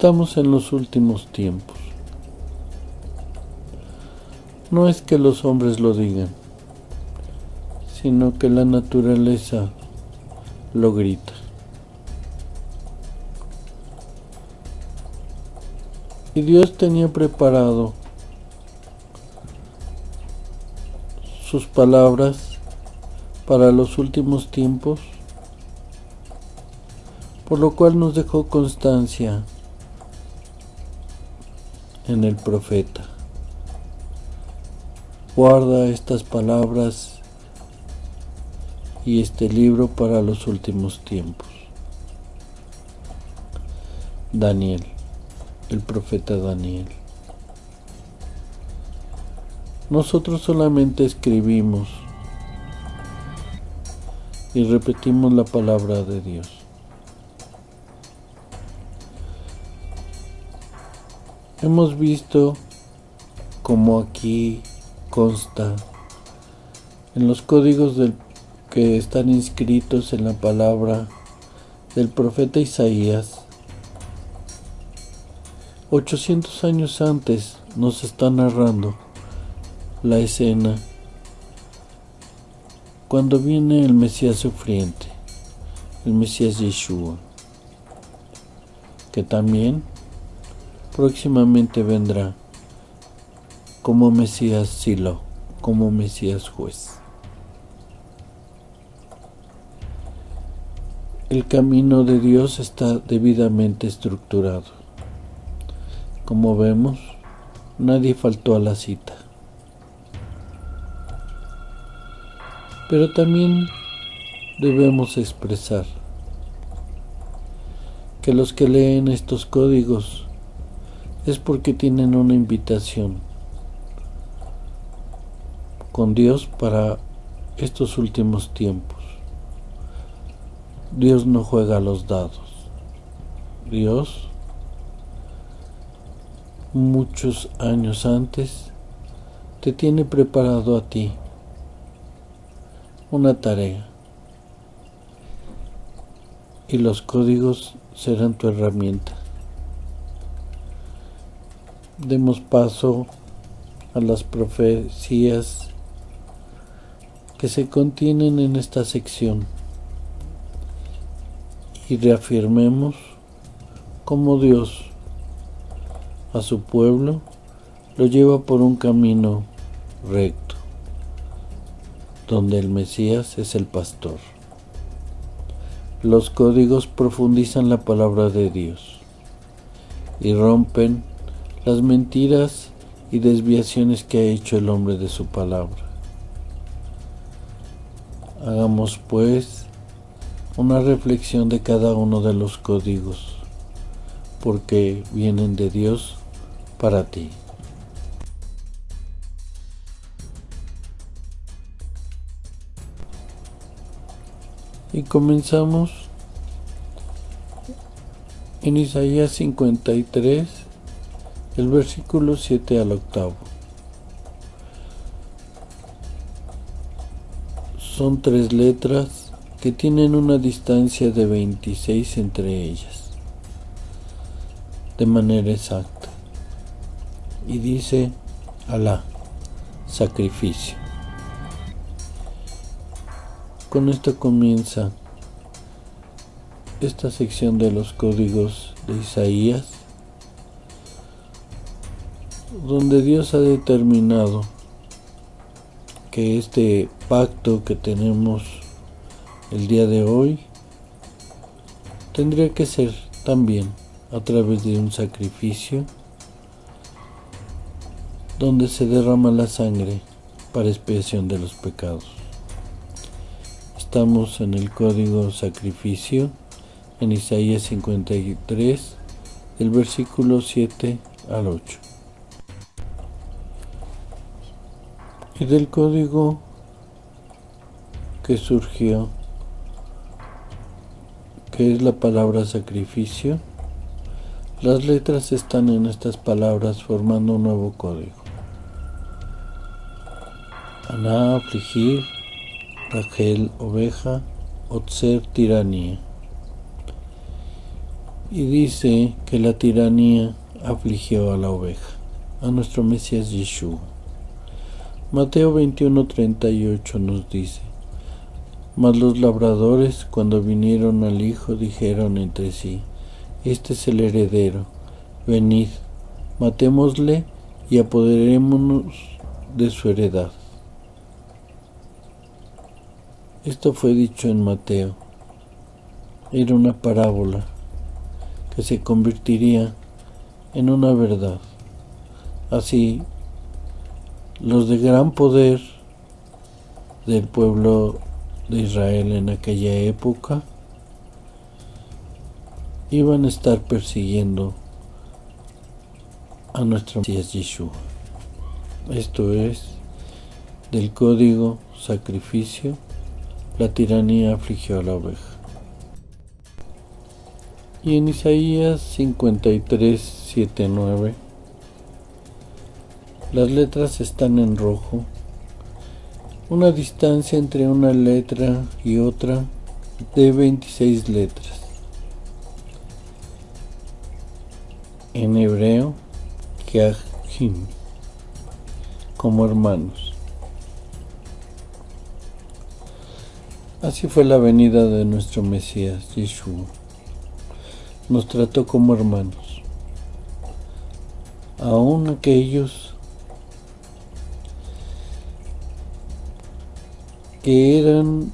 Estamos en los últimos tiempos. No es que los hombres lo digan, sino que la naturaleza lo grita. Y Dios tenía preparado sus palabras para los últimos tiempos, por lo cual nos dejó constancia en el profeta. Guarda estas palabras y este libro para los últimos tiempos. Daniel, el profeta Daniel. Nosotros solamente escribimos y repetimos la palabra de Dios. Hemos visto como aquí consta en los códigos que están inscritos en la palabra del profeta Isaías. 800 años antes nos está narrando la escena cuando viene el Mesías sufriente, el Mesías Yeshua, que también próximamente vendrá como Mesías Silo, como Mesías juez. El camino de Dios está debidamente estructurado. Como vemos, nadie faltó a la cita. Pero también debemos expresar que los que leen estos códigos es porque tienen una invitación con Dios para estos últimos tiempos. Dios no juega a los dados. Dios, muchos años antes, te tiene preparado a ti una tarea. Y los códigos serán tu herramienta. Demos paso a las profecías que se contienen en esta sección y reafirmemos cómo Dios a su pueblo lo lleva por un camino recto, donde el Mesías es el pastor. Los códigos profundizan la palabra de Dios y rompen las mentiras y desviaciones que ha hecho el hombre de su palabra. Hagamos pues una reflexión de cada uno de los códigos, porque vienen de Dios para ti. Y comenzamos en Isaías 53, el versículo 7 al 8. Son 3 letras que tienen una distancia de 26 entre ellas, de manera exacta. Y dice Alá, sacrificio. Con esto comienza esta sección de los códigos de Isaías, donde Dios ha determinado que este pacto que tenemos el día de hoy tendría que ser también a través de un sacrificio donde se derrama la sangre para expiación de los pecados. Estamos en el código sacrificio en Isaías 53, del versículo 7 al 8. Y del código que surgió, que es la palabra sacrificio, las letras están en estas palabras formando un nuevo código. Aná, afligir, Rachel, oveja, Otzer, tiranía. y dice que la tiranía afligió a la oveja, a nuestro Mesías Yeshua. Mateo 21:38 nos dice: mas los labradores, cuando vinieron al hijo, dijeron entre sí: este es el heredero, venid, matémosle y apoderémonos de su heredad. Esto fue dicho en Mateo. Era una parábola que se convertiría en una verdad. Así, los de gran poder del pueblo de Israel en aquella época iban a estar persiguiendo a nuestro Mesías Yeshua. Esto es, del código sacrificio, la tiranía afligió a la oveja. Y en Isaías 53:7-9, las letras están en rojo, una distancia entre una letra y otra de 26 letras. En hebreo, Keahim, como hermanos. Así fue la venida de nuestro Mesías, Yeshua. Nos trató como hermanos. Aún aquellos que eran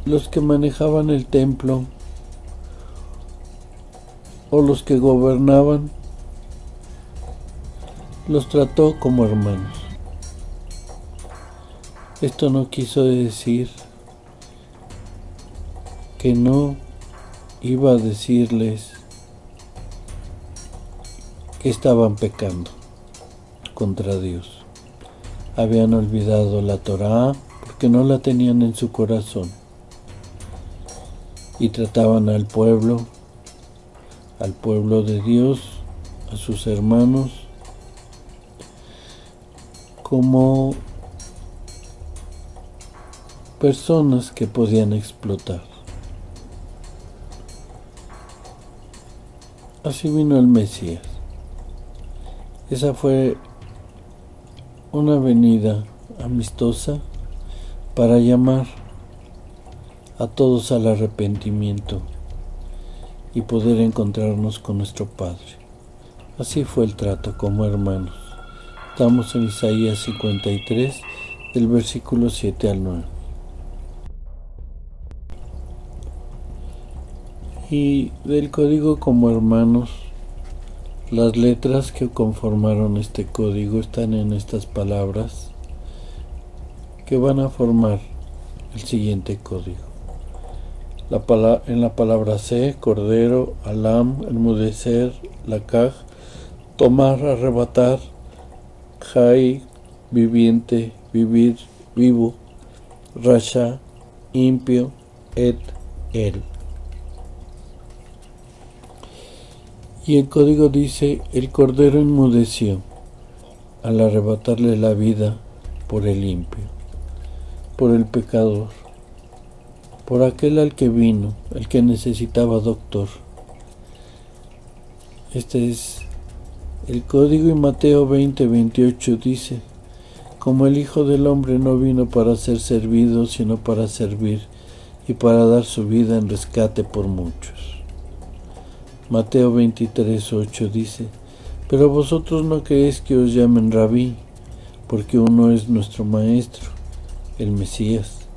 los que manejaban el templo o los que gobernaban, los trató como hermanos. Esto no quiso decir que no iba a decirles que estaban pecando contra Dios. Habían olvidado la Torá porque no la tenían en su corazón y trataban al pueblo de Dios, a sus hermanos, como personas que podían explotar. Así vino el Mesías. Esa fue una venida amistosa para llamar a todos al arrepentimiento y poder encontrarnos con nuestro Padre. Así fue el trato como hermanos. Estamos en Isaías 53, del versículo 7 al 9. Y del código como hermanos, las letras que conformaron este código están en estas palabras que van a formar el siguiente código. En la palabra C, cordero, alam, enmudecer, lakaj, tomar, arrebatar, jai, viviente, vivir, vivo, rasha, impio, el. Y el código dice: el cordero enmudeció al arrebatarle la vida por el impio, por el pecador, por aquel al que vino, el que necesitaba doctor. Este es el código. Y Mateo 20:28 dice: como el Hijo del Hombre no vino para ser servido, sino para servir y para dar su vida en rescate por muchos. Mateo 23:8 dice: pero vosotros no queréis que os llamen Rabí, porque uno es nuestro Maestro, el Mesías,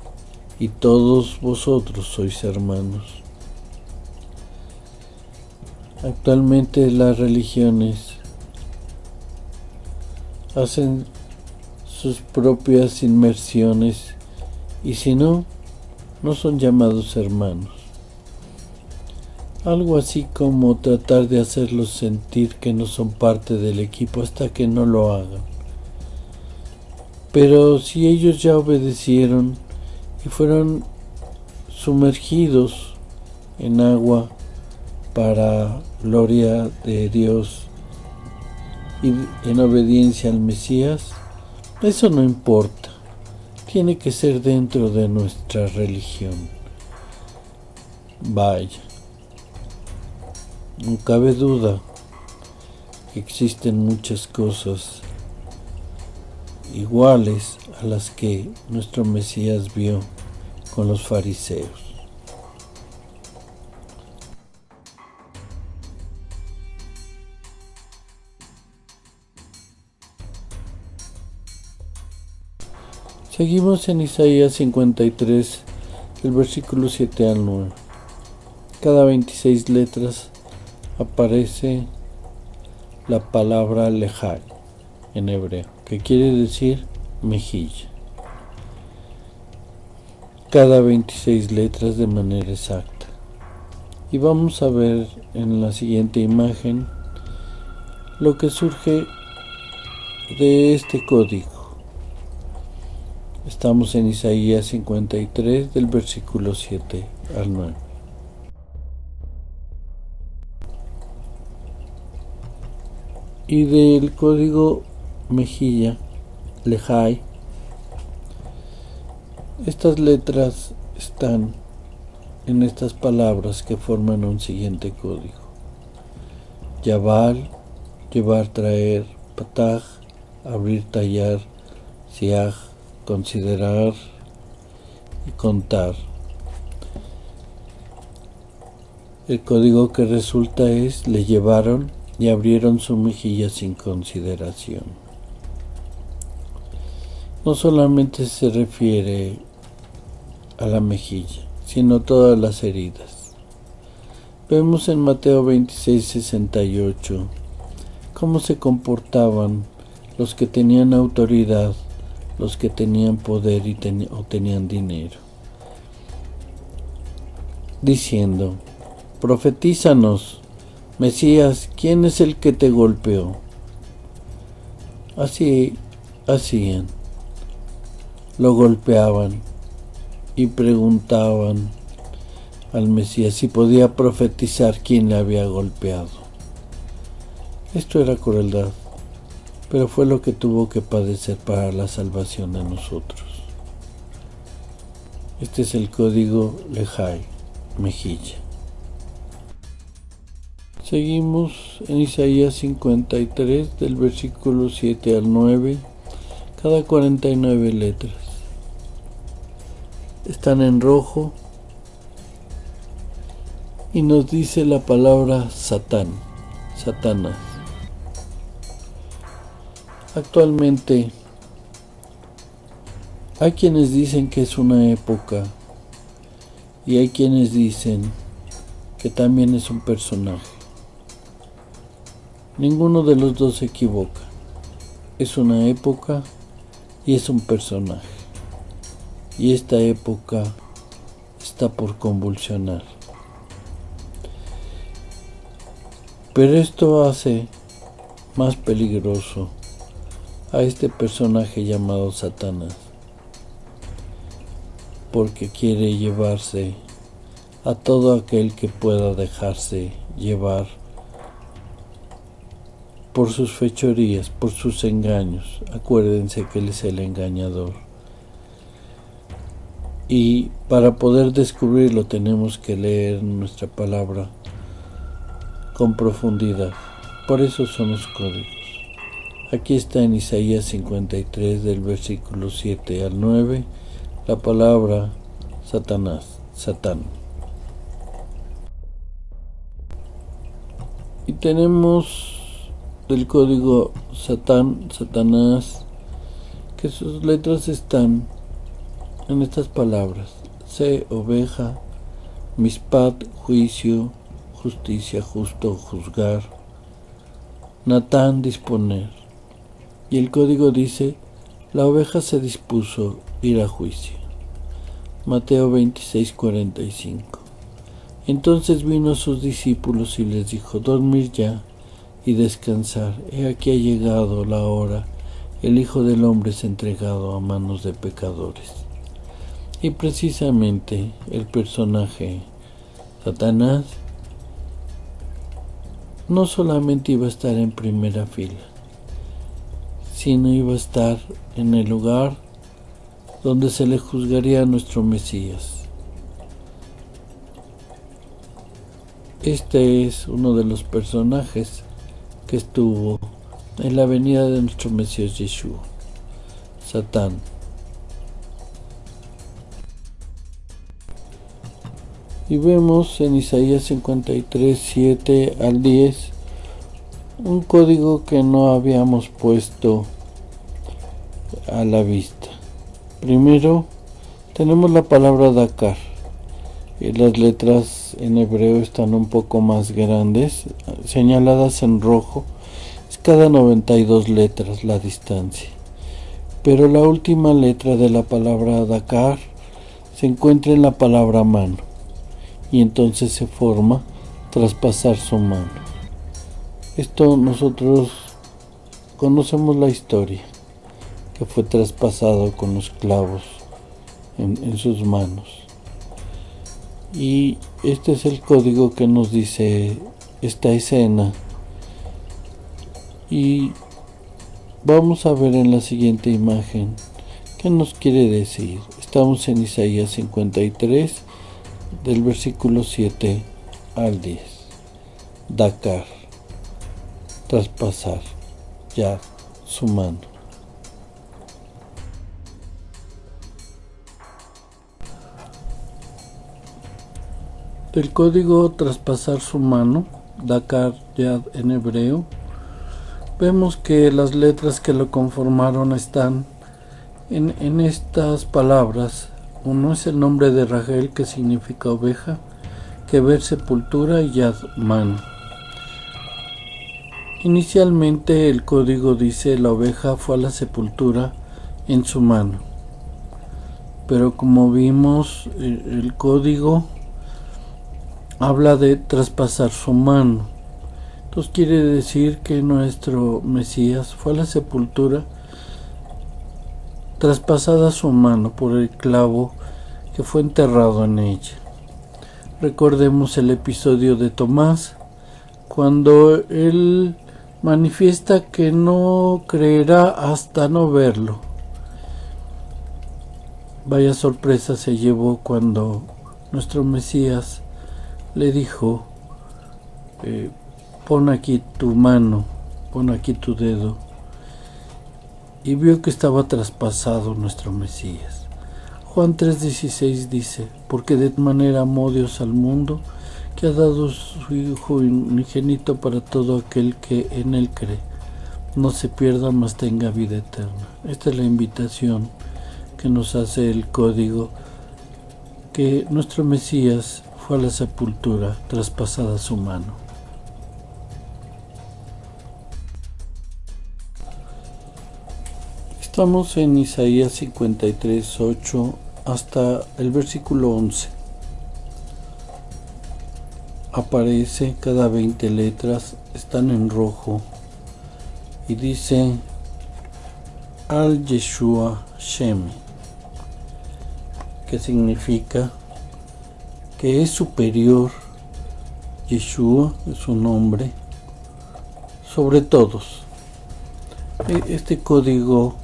y todos vosotros sois hermanos. Actualmente las religiones hacen sus propias inmersiones y si no, no son llamados hermanos. Algo así como tratar de hacerlos sentir que no son parte del equipo hasta que no lo hagan. Pero si ellos ya obedecieron y fueron sumergidos en agua para gloria de Dios y en obediencia al Mesías, eso no importa. Tiene que ser dentro de nuestra religión. Vaya. No cabe duda que existen muchas cosas iguales a las que nuestro Mesías vio con los fariseos. Seguimos en Isaías 53, del versículo 7 al 9. Cada 26 letras aparece la palabra lejai en hebreo, que quiere decir mejilla. Cada 26 letras de manera exacta. Y vamos a ver en la siguiente imagen lo que surge de este código. Estamos en Isaías 53 del versículo 7 al 9. Y del código mejilla, lejai, estas letras están en estas palabras que forman un siguiente código. Yabal, llevar, traer, pataj, abrir, tallar, siaj, considerar y contar. El código que resulta es: le llevaron y abrieron su mejilla sin consideración. No solamente se refiere a la mejilla, sino todas las heridas. Vemos en Mateo 26:68 cómo se comportaban los que tenían autoridad, los que tenían poder o tenían dinero, diciendo: profetízanos, Mesías, ¿quién es el que te golpeó? Así hacían, lo golpeaban y preguntaban al Mesías si podía profetizar quién le había golpeado. Esto era crueldad, pero fue lo que tuvo que padecer para la salvación de nosotros. Este es el código lejai, mejilla. Seguimos en Isaías 53 del versículo 7 al 9, cada 49 letras. Están en rojo y nos dice la palabra Satán, Satanás. Actualmente hay quienes dicen que es una época y hay quienes dicen que también es un personaje. Ninguno de los dos se equivoca. Es una época y es un personaje. Y esta época está por convulsionar. Pero esto hace más peligroso a este personaje llamado Satanás, porque quiere llevarse a todo aquel que pueda dejarse llevar por sus fechorías, por sus engaños. Acuérdense que él es el engañador. Y para poder descubrirlo tenemos que leer nuestra palabra con profundidad. Por eso son los códigos. Aquí está en Isaías 53 del versículo 7 al 9 la palabra Satanás, Satán. Y tenemos del código Satán, Satanás, que sus letras están en estas palabras: Se, oveja, Mispat, juicio, justicia, justo, juzgar, Natán, disponer. Y el código dice: la oveja se dispuso ir a juicio. Mateo 26:45. Entonces vino a sus discípulos y les dijo: dormir ya y descansar. He aquí ha llegado la hora. El Hijo del Hombre es entregado a manos de pecadores. Y precisamente el personaje Satanás no solamente iba a estar en primera fila, sino iba a estar en el lugar donde se le juzgaría a nuestro Mesías. Este es uno de los personajes que estuvo en la venida de nuestro Mesías Yeshua, Satán. Y vemos en Isaías 53, 7 al 10, un código que no habíamos puesto a la vista. Primero, tenemos la palabra Dakar. Las letras en hebreo están un poco más grandes, señaladas en rojo. Es cada 92 letras la distancia. Pero la última letra de la palabra Dakar se encuentra en la palabra mano. Y entonces se forma traspasar su mano. Esto nosotros conocemos la historia, que fue traspasado con los clavos en sus manos. Y este es el código que nos dice esta escena. Y vamos a ver en la siguiente imagen qué nos quiere decir. Estamos en Isaías 53, del versículo 7 al 10. Dakar, traspasar, ya su mano. Del código traspasar su mano, Dakar ya en hebreo, vemos que las letras que lo conformaron están en estas palabras. Uno es el nombre de Rachel, que significa oveja, que ver sepultura, y Yad, mano. Inicialmente el código dice la oveja fue a la sepultura en su mano, pero como vimos el código habla de traspasar su mano. Entonces quiere decir que nuestro Mesías fue a la sepultura traspasada su mano por el clavo que fue enterrado en ella. Recordemos el episodio de Tomás, cuando él manifiesta que no creerá hasta no verlo. Vaya sorpresa se llevó cuando nuestro Mesías le dijo, pon aquí tu mano, pon aquí tu dedo, y vio que estaba traspasado nuestro Mesías. Juan 3:16 dice, porque de manera amó Dios al mundo, que ha dado su Hijo unigénito para todo aquel que en él cree, no se pierda, mas tenga vida eterna. Esta es la invitación que nos hace el código, que nuestro Mesías fue a la sepultura traspasada su mano. Estamos en Isaías 53, 8 hasta el versículo 11. Aparece cada 20 letras, están en rojo, y dice Al Yeshua Shem, que significa que es superior. Yeshua es su nombre sobre todos. Este código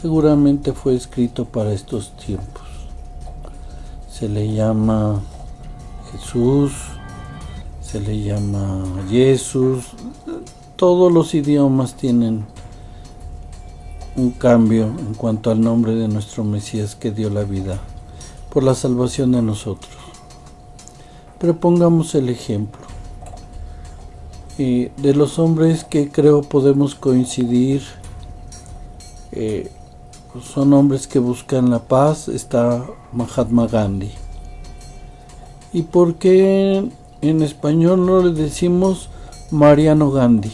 seguramente fue escrito para estos tiempos. Se le llama Jesús, se le llama Jesús. Todos los idiomas tienen un cambio en cuanto al nombre de nuestro Mesías, que dio la vida por la salvación de nosotros. Pero pongamos el ejemplo de los hombres que creo podemos coincidir. Son hombres que buscan la paz. Está Mahatma Gandhi. ¿Y por qué en español no le decimos Mariano Gandhi?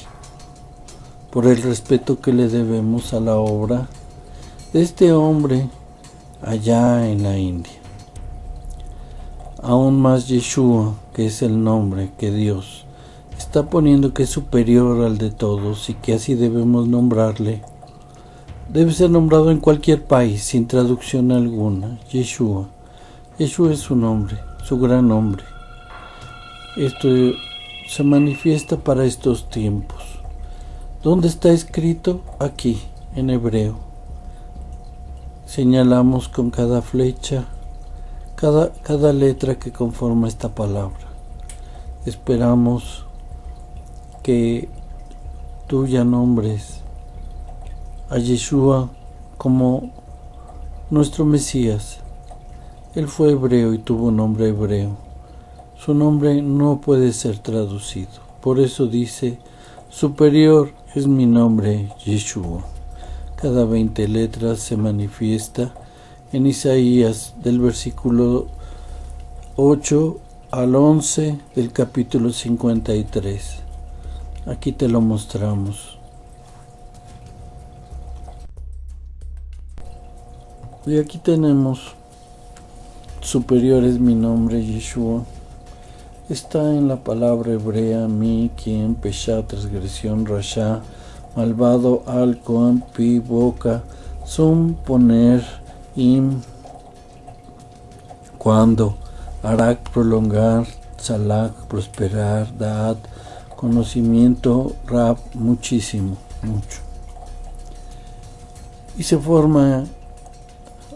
Por el respeto que le debemos a la obra de este hombre allá en la India. Aún más Yeshua, que es el nombre que Dios está poniendo, que es superior al de todos y que así debemos nombrarle. Debe ser nombrado en cualquier país sin traducción alguna. Yeshua. Yeshua es su nombre, su gran nombre. Esto se manifiesta para estos tiempos. ¿Dónde está escrito? Aquí, en hebreo. Señalamos con cada flecha cada letra que conforma esta palabra. esperamos que tú ya nombres a Yeshua como nuestro Mesías. Él fue hebreo y tuvo nombre hebreo. Su nombre no puede ser traducido. Por eso dice, superior es mi nombre, Yeshua. Cada 20 letras se manifiesta en Isaías del versículo 8 al 11 del capítulo 53. Aquí te lo mostramos. Y aquí tenemos, superior es mi nombre, Yeshua. Está en la palabra hebrea mi, quien, pesha, transgresión, rasha, malvado, al, koan, pi, boca, sum, poner, im, cuando, arak, prolongar, salak, prosperar, daat, conocimiento, rab, muchísimo, mucho. Y se forma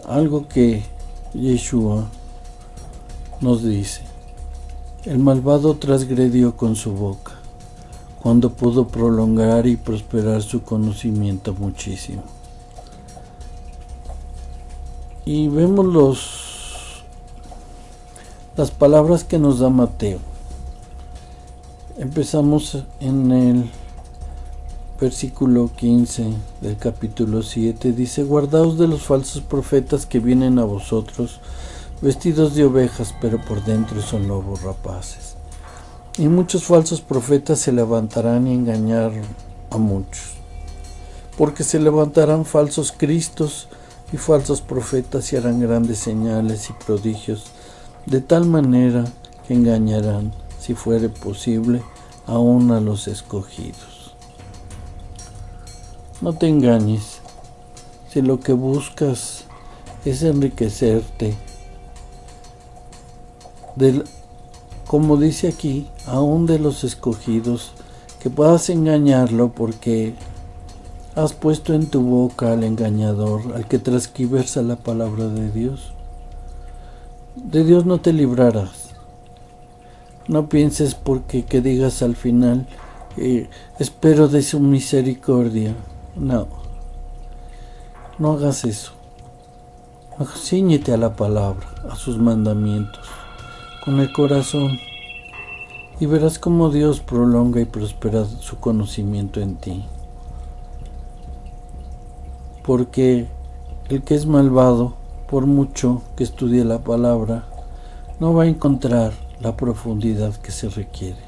algo que Yeshua nos dice. El malvado transgredió con su boca, cuando pudo prolongar y prosperar su conocimiento muchísimo. Y vemos las palabras que nos da Mateo. Empezamos en el versículo 15 del capítulo 7. Dice, guardaos de los falsos profetas que vienen a vosotros, vestidos de ovejas, pero por dentro son lobos rapaces. Y muchos falsos profetas se levantarán y engañarán a muchos. Porque se levantarán falsos cristos y falsos profetas y harán grandes señales y prodigios, de tal manera que engañarán, si fuere posible, aún a los escogidos. No te engañes. Si lo que buscas es enriquecerte, como dice aquí, aún de los escogidos, que puedas engañarlo porque has puesto en tu boca al engañador, al que transquiversa la palabra de Dios. De Dios no te librarás. No pienses porque que digas al final, espero de su misericordia. No hagas eso. Cíñete a la palabra, a sus mandamientos, con el corazón, y verás cómo Dios prolonga y prospera su conocimiento en ti. Porque el que es malvado, por mucho que estudie la palabra, no va a encontrar la profundidad que se requiere.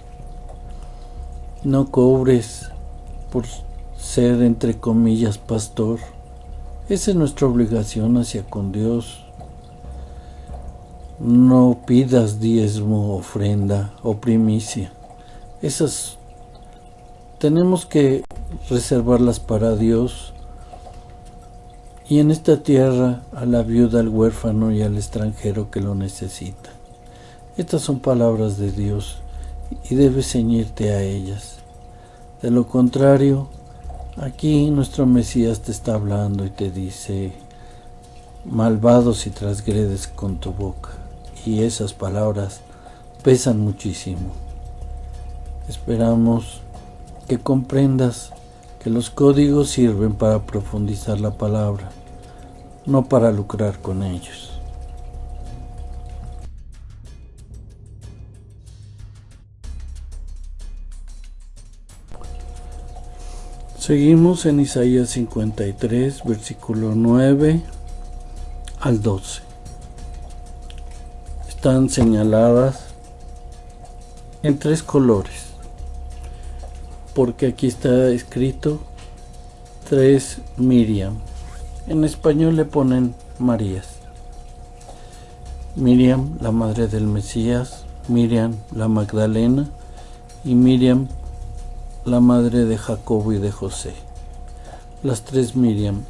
No cobres por ser, entre comillas, pastor. Esa es nuestra obligación hacia con Dios. No pidas diezmo, ofrenda o primicia. Esas tenemos que reservarlas para Dios. Y en esta tierra, a la viuda, al huérfano y al extranjero que lo necesita. Estas son palabras de Dios y debes ceñirte a ellas. De lo contrario, aquí nuestro Mesías te está hablando y te dice, malvado si transgredes con tu boca. Y esas palabras pesan muchísimo. Esperamos que comprendas que los códigos sirven para profundizar la palabra, no para lucrar con ellos. Seguimos en Isaías 53, versículo 9 al 12. Están señaladas en 3 colores, porque aquí está escrito 3 Miriam. En español le ponen Marías. Miriam, la madre del Mesías, Miriam, la Magdalena, y Miriam, la madre de Jacobo y de José. Las 3 Miriam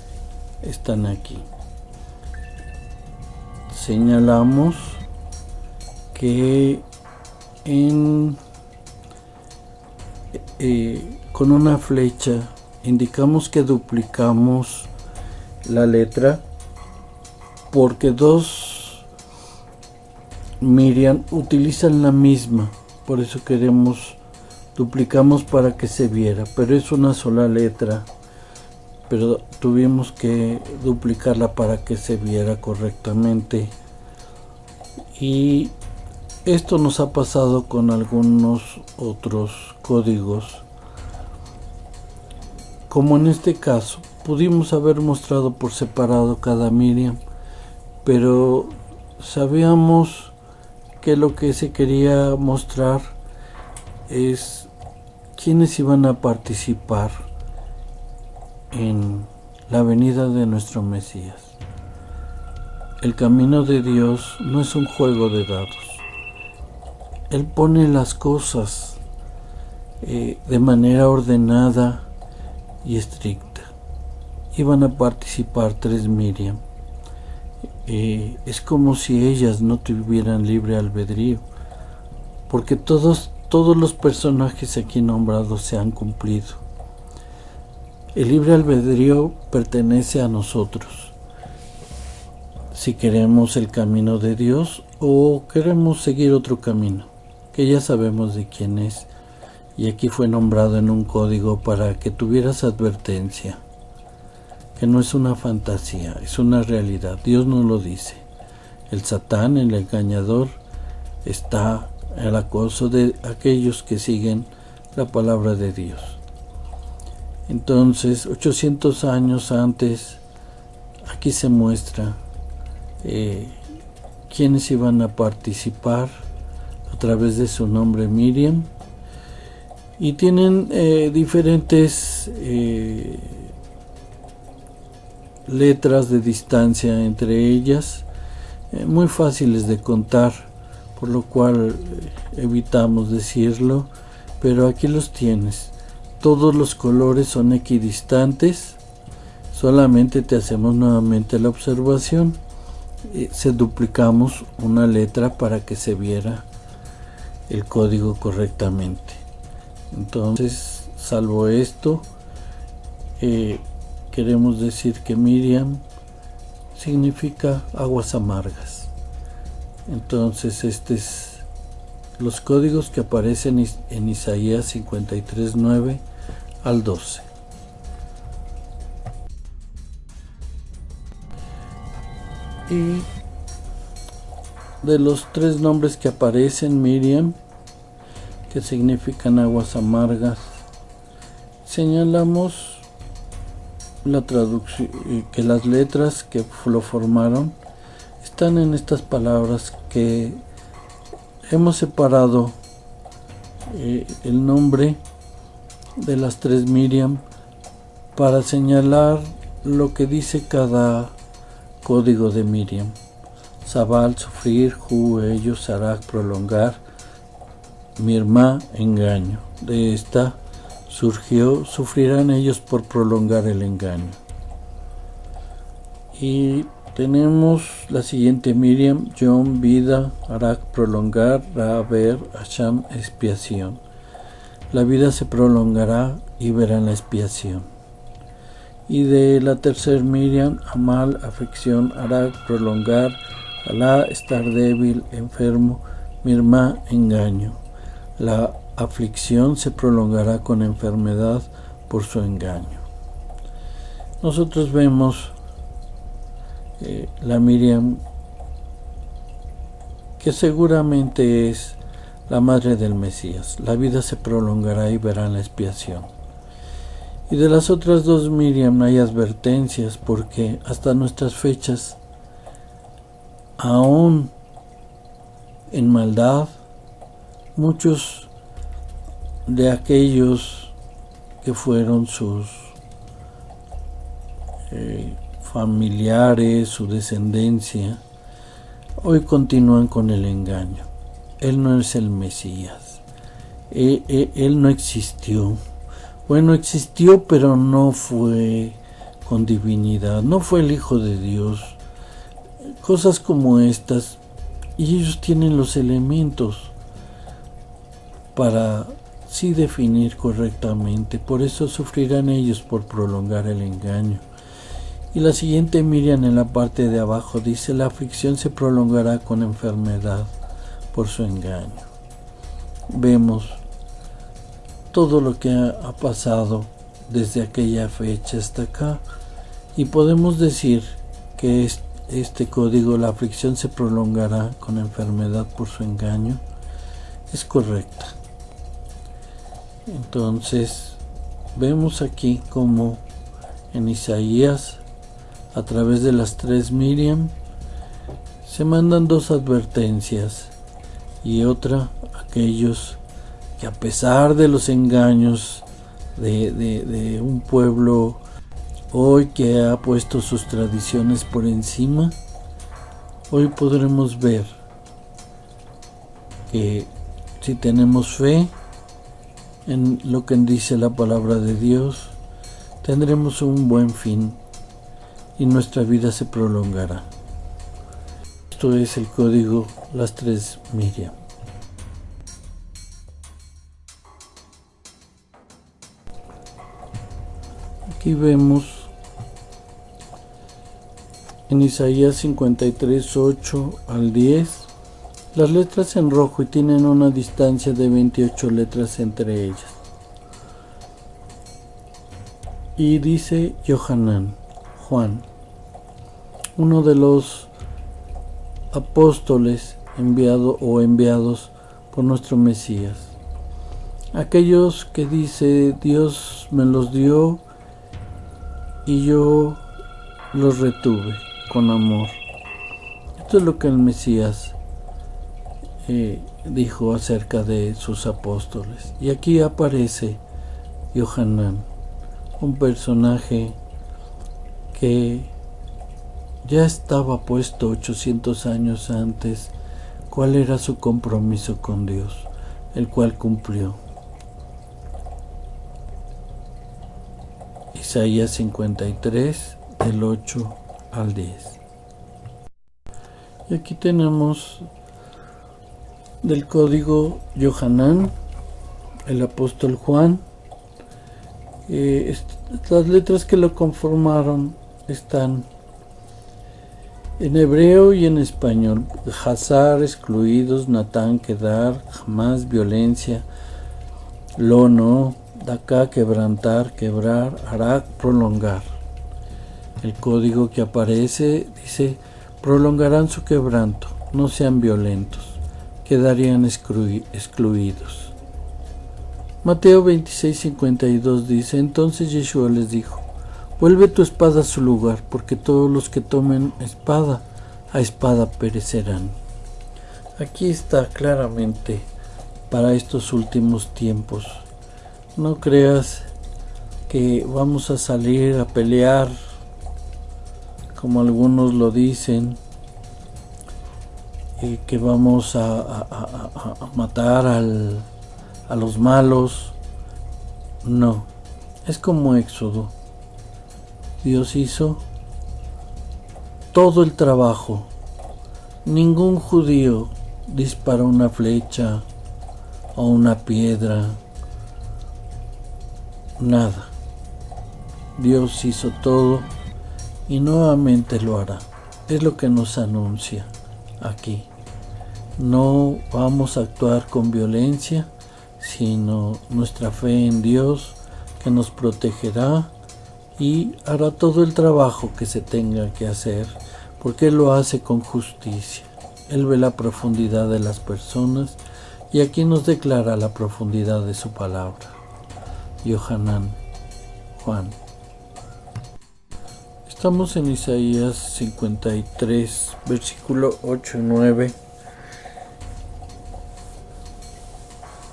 están aquí. Señalamos que con una flecha indicamos que duplicamos la letra, porque 2 Miriam utilizan la misma por eso duplicamos para que se viera, pero es una sola letra, pero tuvimos que duplicarla para que se viera correctamente. Y esto nos ha pasado con algunos otros códigos, como en este caso. Pudimos haber mostrado por separado cada Miriam, pero sabíamos que lo que se quería mostrar es quiénes iban a participar en la venida de nuestro Mesías. El camino de Dios no es un juego de dados. Él pone las cosas de manera ordenada y estricta. Iban a participar 3 Miriam. Es como si ellas no tuvieran libre albedrío, porque todos los personajes aquí nombrados se han cumplido. El libre albedrío pertenece a nosotros, si queremos el camino de Dios o queremos seguir otro camino, que ya sabemos de quién es, y aquí fue nombrado en un código para que tuvieras advertencia, que no es una fantasía, es una realidad. Dios nos lo dice. El Satán, el engañador, está al acoso de aquellos que siguen la palabra de Dios. Entonces, 800 años antes, aquí se muestra quiénes iban a participar a través de su nombre Miriam, y tienen diferentes letras de distancia entre ellas, muy fáciles de contar, por lo cual evitamos decirlo, pero aquí los tienes. Todos los colores son equidistantes, solamente te hacemos nuevamente la observación, se duplicamos una letra para que se viera el código correctamente. Entonces, salvo esto, queremos decir que Miriam significa aguas amargas. Entonces, es los códigos que aparecen en Isaías 53:9 al 12. Y de los 3 nombres que aparecen Miriam, que significan aguas amargas, señalamos la traducción, que las letras que lo formaron están en estas palabras que hemos separado el nombre de las 3 Miriam para señalar lo que dice cada código de Miriam. Sabal, sufrir, Ju, ellos, Sarak, prolongar, Mirma, engaño. De esta surgió, sufrirán ellos por prolongar el engaño. Y tenemos la siguiente Miriam, Yom, vida, Arak, prolongar, Ra, ver, Hasham, expiación. La vida se prolongará y verán la expiación. Y de la tercera Miriam, Amal, afección, Arak, prolongar, Alá, estar débil, enfermo, Mirma, engaño. La aflicción se prolongará con enfermedad por su engaño. Nosotros vemos la Miriam, que seguramente es la madre del Mesías. La vida se prolongará y verán la expiación. Y de las otras 2 Miriam hay advertencias, porque hasta nuestras fechas, aún en maldad, muchos de aquellos que fueron sus familiares, su descendencia, hoy continúan con el engaño. Él no es el Mesías, él no existió. Bueno, existió, pero no fue con divinidad, no fue el Hijo de Dios. Cosas como estas, y ellos tienen los elementos para sí definir correctamente. Por eso sufrirán ellos por prolongar el engaño. Y la siguiente Miriam en la parte de abajo dice: la aflicción se prolongará con enfermedad por su engaño. vemos todo lo que ha pasado desde aquella fecha hasta acá, y podemos decir que este código, la aflicción se prolongará con enfermedad por su engaño, es correcta. Entonces vemos aquí como en Isaías, a través de las 3 Miriam, se mandan 2 advertencias, y otra, aquellos que a pesar de los engaños de un pueblo hoy que ha puesto sus tradiciones por encima, hoy podremos ver que si tenemos fe en lo que dice la palabra de Dios, tendremos un buen fin y nuestra vida se prolongará. Esto es el código las 3 Miriam. Aquí vemos en Isaías 53, 8 al 10, las letras en rojo y tienen una distancia de 28 letras entre ellas. Y dice Yohanan, Juan, uno de los apóstoles enviados por nuestro Mesías. Aquellos que dice Dios me los dio y yo los retuve con amor. Esto es lo que el Mesías dijo acerca de sus apóstoles. Y aquí aparece Yohanan, un personaje que ya estaba puesto 800 años antes cuál era su compromiso con Dios, el cual cumplió. Isaías 53, del 8 al 10. Y aquí tenemos del código Yohanan, el apóstol Juan. Las letras que lo conformaron están en hebreo y en español: Hazar, excluidos; Natán, quedar; jamás, violencia; Lono, Daká, quebrantar, quebrar; Arak, prolongar. El código que aparece dice: prolongarán su quebranto, no sean violentos, quedarían excluidos. Mateo 26:52 dice: entonces Yeshua les dijo: vuelve tu espada a su lugar, porque todos los que tomen espada, a espada perecerán. Aquí está claramente para estos últimos tiempos. No creas que vamos a salir a pelear, como algunos lo dicen, que vamos a matar a los malos. No, es como Éxodo. Dios hizo todo el trabajo. Ningún judío disparó una flecha o una piedra, nada. Dios hizo todo y nuevamente lo hará. Es lo que nos anuncia aquí. No vamos a actuar con violencia, sino nuestra fe en Dios, que nos protegerá y hará todo el trabajo que se tenga que hacer, porque Él lo hace con justicia. Él ve la profundidad de las personas y aquí nos declara la profundidad de su palabra. Yohanan, Juan. Estamos en Isaías 53, versículo 8 y 9.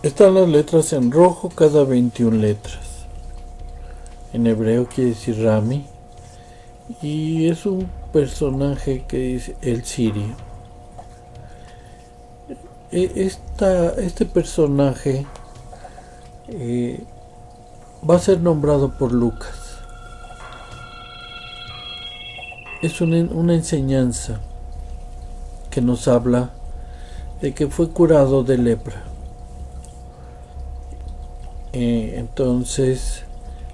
Están las letras en rojo, cada 21 letras. En hebreo quiere decir Rami, y es un personaje que es el sirio. Este personaje va a ser nombrado por Lucas. Es una enseñanza que nos habla de que fue curado de lepra. Entonces,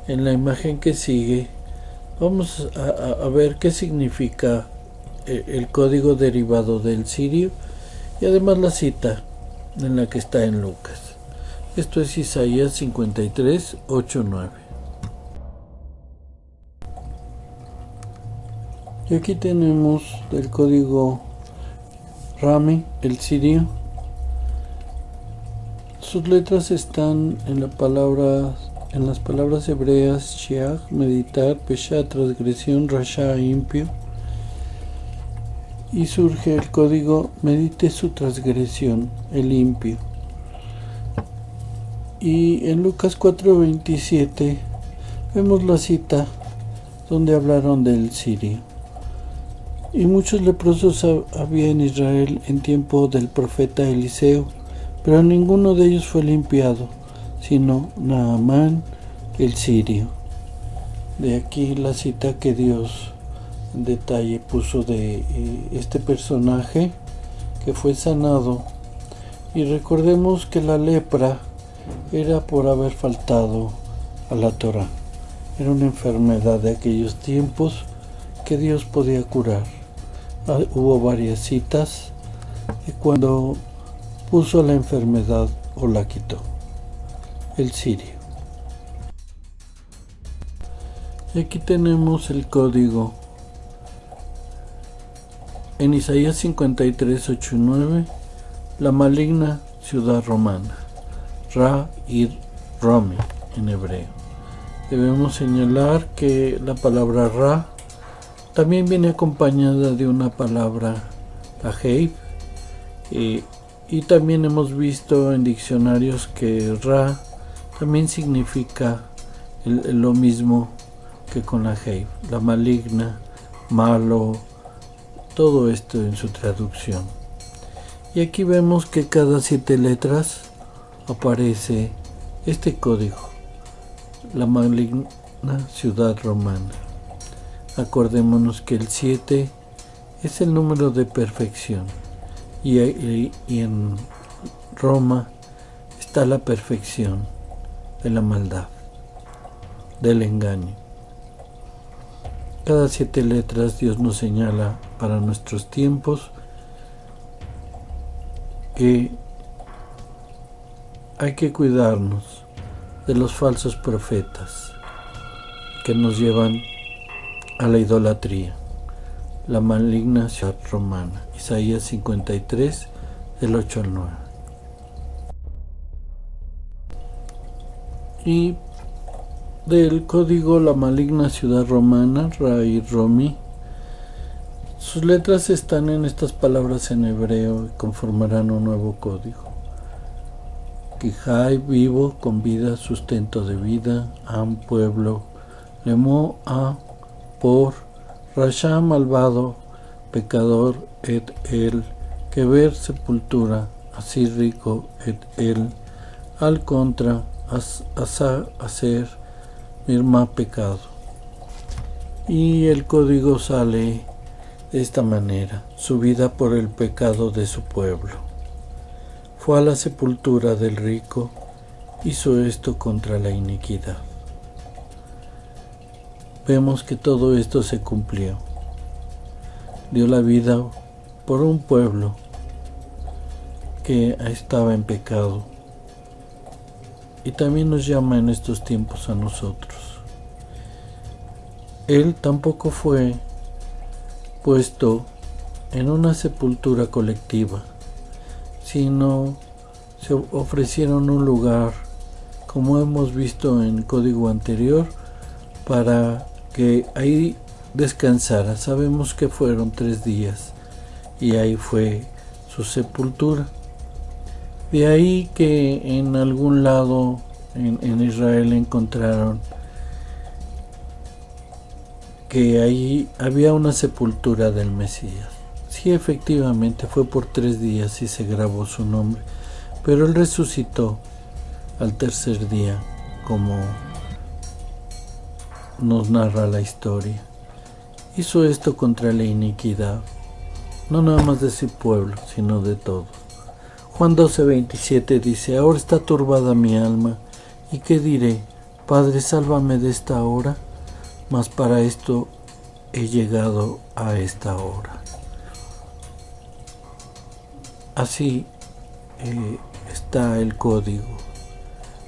en la imagen que sigue, vamos a ver qué significa el código derivado del sirio y además la cita en la que está en Lucas. Esto es Isaías 53, 8, 9. Y aquí tenemos el código Rami, el sirio. Sus letras están en las palabras hebreas Shiach, meditar, Pesha, transgresión, Rasha, impio. Y surge el código medite su transgresión, el impio. Y en Lucas 4:27 vemos la cita donde hablaron del sirio. Y muchos leprosos había en Israel en tiempo del profeta Eliseo, pero ninguno de ellos fue limpiado, sino Naamán el sirio. De aquí la cita que Dios en detalle puso de este personaje que fue sanado. Y recordemos que la lepra era por haber faltado a la Torá. Era una enfermedad de aquellos tiempos que Dios podía curar. Hubo varias citas de cuando puso la enfermedad o la quitó. El sirio. Y aquí tenemos el código. En Isaías 53, 8 y 9, la maligna ciudad romana. Ra y Romi en hebreo. Debemos señalar que la palabra Ra también viene acompañada de una palabra Aheib, y también hemos visto en diccionarios que Ra también significa lo mismo que con Aheib, la maligna, malo, todo esto en su traducción. Y aquí vemos que cada 7 letras aparece este código, la maligna ciudad romana. Acordémonos que el 7 es el número de perfección y en Roma está la perfección de la maldad, del engaño. Cada 7 letras Dios nos señala para nuestros tiempos que hay que cuidarnos de los falsos profetas que nos llevan a la idolatría, la maligna ciudad romana. Isaías 53, del 8 al 9. Y del código la maligna ciudad romana, Ra y Romi, sus letras están en estas palabras en hebreo y conformarán un nuevo código. Kijai, vivo, con vida, sustento de vida, Am, pueblo, Lemo, a, por, Rasha, malvado, pecador, et el, Keber, sepultura, así rico, et el, al contra, asa, hacer, Mirma, pecado. Y el código sale de esta manera: su vida por el pecado de su pueblo. Fue a la sepultura del rico, hizo esto contra la iniquidad. Vemos que todo esto se cumplió. Dio la vida por un pueblo que estaba en pecado. Y también nos llama en estos tiempos a nosotros. Él tampoco fue puesto en una sepultura colectiva, sino se ofrecieron un lugar, como hemos visto en el código anterior, para que ahí descansara. Sabemos que fueron 3 días y ahí fue su sepultura. De ahí que en algún lado en Israel encontraron que ahí había una sepultura del Mesías. Sí, efectivamente fue por 3 días y se grabó su nombre, pero él resucitó al 3er día, como nos narra la historia. Hizo esto contra la iniquidad, no nada más de su pueblo, sino de todos. Juan 12:27 dice: ahora está turbada mi alma, ¿y qué diré? Padre, sálvame de esta hora, mas para esto he llegado a esta hora. Así está el código.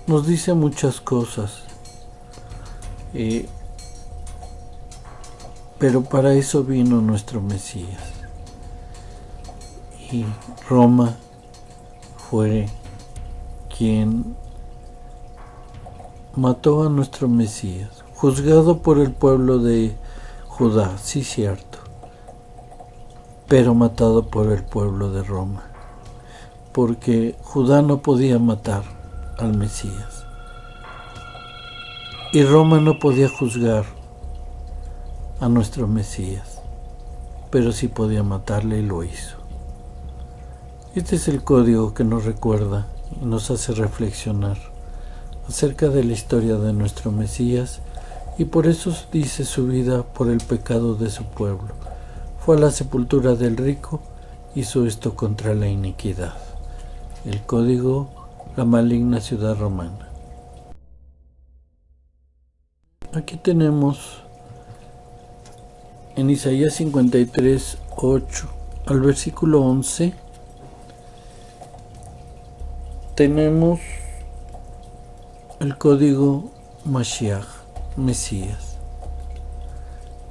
nos dice muchas cosas, pero para eso vino nuestro Mesías. Y Roma fue quien mató a nuestro Mesías, juzgado por el pueblo de Judá, sí cierto, pero matado por el pueblo de Roma, porque Judá no podía matar al Mesías y Roma no podía juzgar a nuestro Mesías, pero sí podía matarle y lo hizo. Este es el código que nos recuerda y nos hace reflexionar acerca de la historia de nuestro Mesías, y por eso dice su vida por el pecado de su pueblo. Fue a la sepultura del rico, hizo esto contra la iniquidad. El código, la maligna ciudad romana. Aquí tenemos en Isaías 53, 8 al versículo 11, tenemos el código Mashiach, Mesías.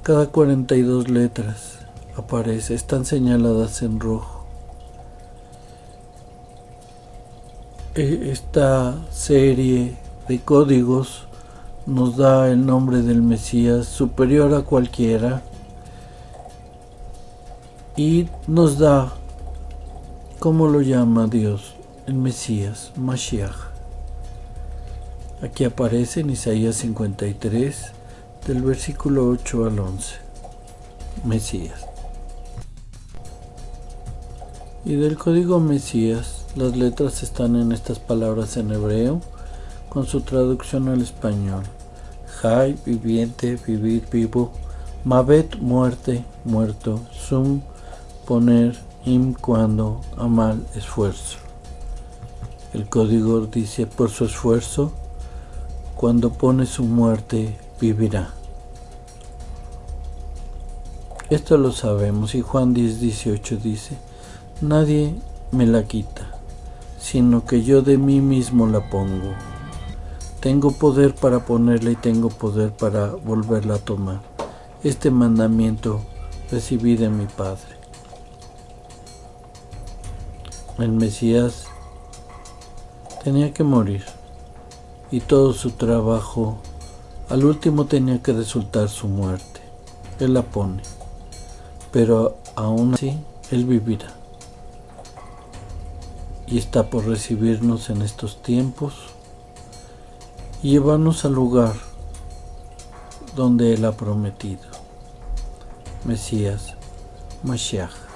Cada 42 letras aparece, están señaladas en rojo. Esta serie de códigos nos da el nombre del Mesías superior a cualquiera y nos da, ¿cómo lo llama Dios? El Mesías, Mashiach. Aquí aparece en Isaías 53, del versículo 8 al 11, Mesías. Y del código Mesías, las letras están en estas palabras en hebreo, con su traducción al español. Jai, viviente, vivir, vivo. Mavet, muerte, muerto. Sum, poner. Im, cuando. Amal, esfuerzo. El código dice, por su esfuerzo, cuando pone su muerte, vivirá. Esto lo sabemos, y Juan 10:18 dice, nadie me la quita, sino que yo de mí mismo la pongo. Tengo poder para ponerla y tengo poder para volverla a tomar. Este mandamiento recibí de mi Padre. El Mesías tenía que morir y todo su trabajo al último tenía que resultar su muerte. Él la pone, pero aún así Él vivirá y está por recibirnos en estos tiempos y llevarnos al lugar donde Él ha prometido. Mesías, Mashiach.